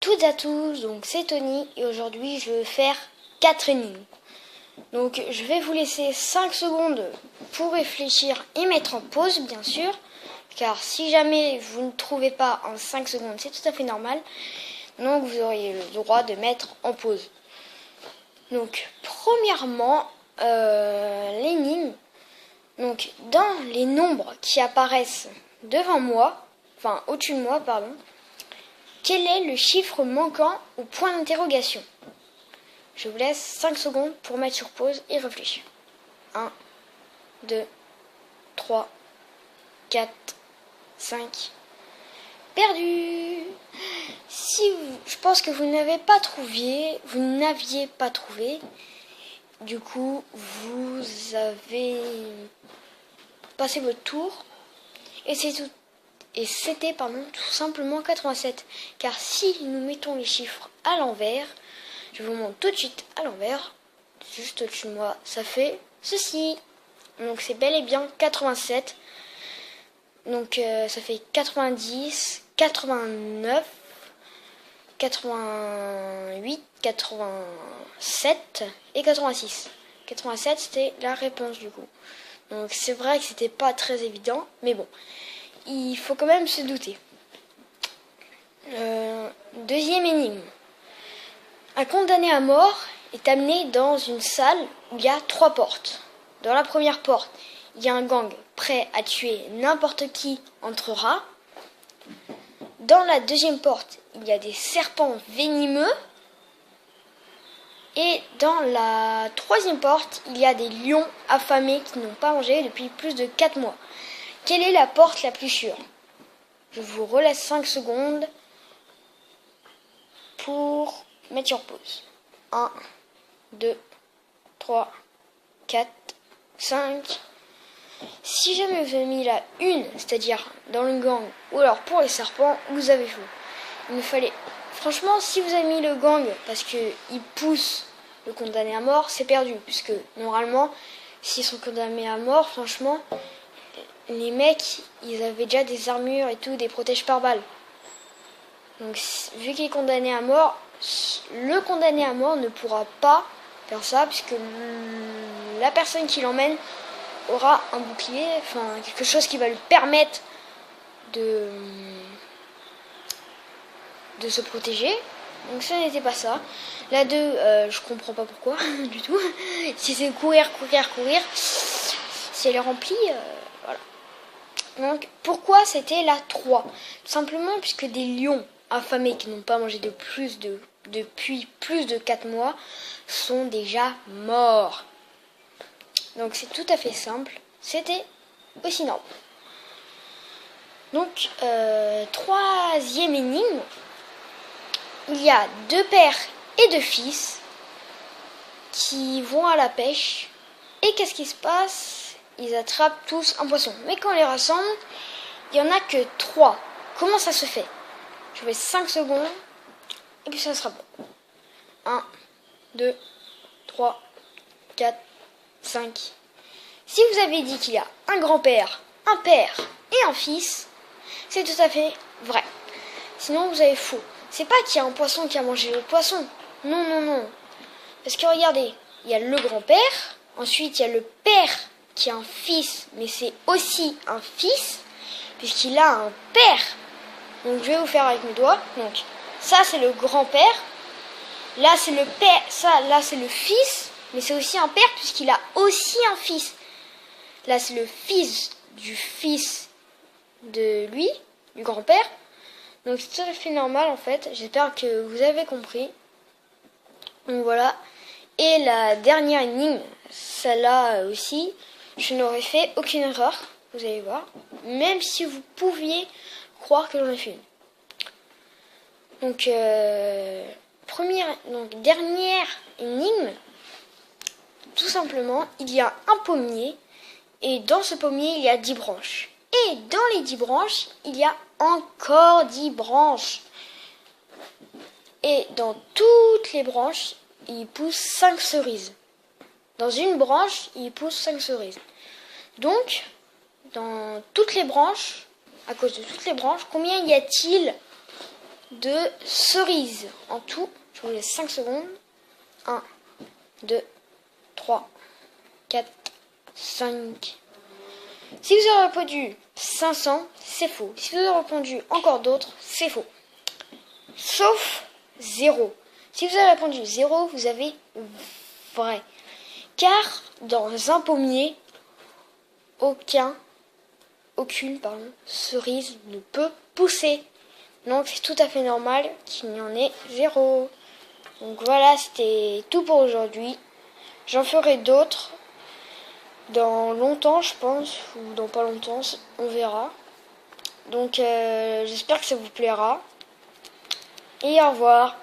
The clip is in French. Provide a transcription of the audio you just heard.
toutes à tous, donc c'est Tony et aujourd'hui je vais faire 4 énigmes. Donc je vais vous laisser 5 secondes pour réfléchir et mettre en pause bien sûr, car si jamais vous ne trouvez pas en 5 secondes c'est tout à fait normal, donc vous auriez le droit de mettre en pause. Donc premièrement, l'énigme, donc dans les nombres qui apparaissent devant moi, enfin au-dessus de moi pardon, quel est le chiffre manquant au point d'interrogation? Je vous laisse 5 secondes pour mettre sur pause et réfléchir. 1, 2, 3, 4, 5. Perdu. Je pense que vous n'aviez pas trouvé. Du coup, vous avez passé votre tour. Et c'était tout simplement 87. Car si nous mettons les chiffres à l'envers, je vous montre tout de suite à l'envers, juste au-dessus de moi, ça fait ceci. Donc c'est bel et bien 87. Donc ça fait 90, 89, 88, 87 et 86. 87 c'était la réponse du coup. Donc c'est vrai que c'était pas très évident, mais bon, il faut quand même se douter. Deuxième énigme. Un condamné à mort est amené dans une salle où il y a 3 portes. Dans la première porte, il y a un gang prêt à tuer n'importe qui entrera. Dans la deuxième porte, il y a des serpents venimeux. Et dans la troisième porte, il y a des lions affamés qui n'ont pas mangé depuis plus de 4 mois. Quelle est la porte la plus sûre? Je vous relaisse 5 secondes pour mettre sur pause. 1, 2, 3, 4, 5. Si jamais vous avez mis la 1, c'est-à-dire dans le gang, ou alors pour les serpents, vous avez faux. Il me fallait... Franchement, si vous avez mis le gang parce qu'il pousse le condamné à mort, c'est perdu. Puisque normalement, s'ils sont condamnés à mort, franchement, les mecs, ils avaient déjà des armures et tout, des protèges par balles. Donc, vu qu'il est condamné à mort, le condamné à mort ne pourra pas faire ça, puisque la personne qui l'emmène aura un bouclier, enfin quelque chose qui va lui permettre de se protéger. Donc ça n'était pas ça. La 2, je comprends pas pourquoi du tout. Si c'est courir, si elle est remplie, voilà. Donc pourquoi c'était la 3? Tout simplement puisque des lions affamés qui n'ont pas mangé depuis plus de 4 mois sont déjà morts. Donc c'est tout à fait simple. C'était aussi normal. Donc, troisième énigme. Il y a 2 pères et 2 fils qui vont à la pêche. Et qu'est-ce qui se passe? Ils attrapent tous un poisson. Mais quand on les rassemble, il n'y en a que 3. Comment ça se fait? Je vous laisse 5 secondes. Et puis ça sera bon. 1, 2, 3, 4, 5. Si vous avez dit qu'il y a un grand-père, un père et un fils, c'est tout à fait vrai. Sinon vous avez faux. C'est pas qu'il y a un poisson qui a mangé l'autre poisson. Non, non, non. Parce que regardez, il y a le grand-père, ensuite il y a le père qui a un fils, mais c'est aussi un fils, puisqu'il a un père. Donc je vais vous faire avec mes doigts. Donc ça c'est le grand-père. Là c'est le père, là c'est le fils, mais c'est aussi un père puisqu'il a aussi un fils. Là c'est le fils de lui, du grand-père. Donc c'est tout à fait normal en fait. J'espère que vous avez compris. Donc voilà. Et la dernière énigme, celle-là aussi, je n'aurais fait aucune erreur, vous allez voir. Même si vous pouviez croire que j'en ai fait une. Donc, dernière énigme. Tout simplement, il y a un pommier. Et dans ce pommier, il y a 10 branches. Et dans les 10 branches, il y a encore 10 branches. Et dans toutes les branches, il pousse 5 cerises. Dans une branche, il pousse 5 cerises. Donc, dans toutes les branches, à cause de toutes les branches, combien y a-t-il de cerises. En tout, je vous laisse 5 secondes. 1, 2, 3, 4, 5. Si vous avez répondu 500, c'est faux. Si vous avez répondu encore d'autres, c'est faux. Sauf 0. Si vous avez répondu 0, vous avez vrai. Car dans un pommier, aucune cerise ne peut pousser. Donc c'est tout à fait normal qu'il n'y en ait 0. Donc voilà, c'était tout pour aujourd'hui. J'en ferai d'autres dans longtemps, je pense, ou dans pas longtemps, on verra. Donc j'espère que ça vous plaira. Et au revoir.